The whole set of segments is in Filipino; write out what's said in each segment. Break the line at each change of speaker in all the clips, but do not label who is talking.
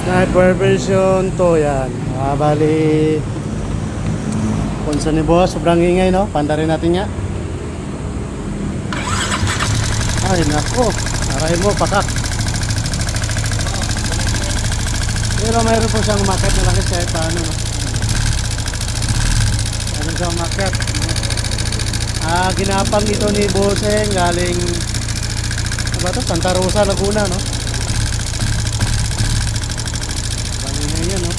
Sniper version to yan. Bali punsa ni boss, sobrang ingay no. Panda rin natin nga. Ay nako, aray mo pakak. Pero mayroon po siyang market na langis kahit paano no. Mayroon siyang market. Ginapang ito ni Bosseng galing ano ba to? Santa Rosa, Laguna no. Yan, no?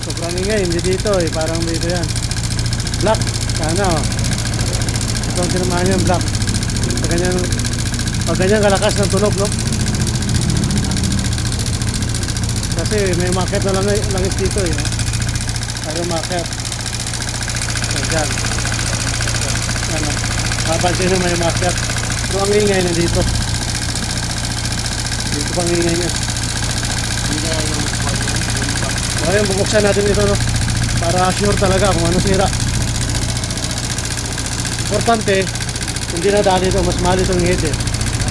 Sobrang ingay, hindi dito eh, parang dito yan. Black, sana oh. Ito ang sinamahan yan, black. Pag ganyan kalakas ng tunog, no? Kasi may market na langis dito eh, no? Ayaw market. So, dyan. Ano, papansin na may market. Pero ang ingay na dito. Dito pang ingay niya. Ngayon bubuksan natin ito no, para sure talaga kung ano sira. Importante, hindi na dali ito, mas mahal itong head eh.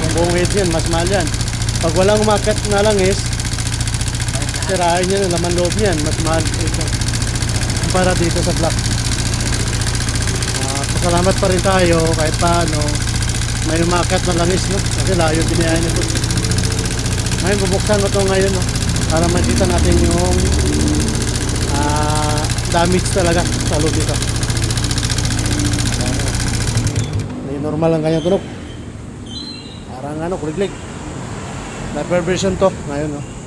Ang buong head yan, mas mahal yan. Pag walang market na langis, sirain yan, ang laman loob yan, mas mahal ito para dito sa black. Pasalamat pa rin tayo kahit paano may market na langis no, kasi layo binayahin ito. Ngayon bubuksan ko ito ngayon no, para makita natin yung damage talaga sa loob dito. May normal lang kanyang tunog, parang ano, kuliglig. Sniper version to ngayon no.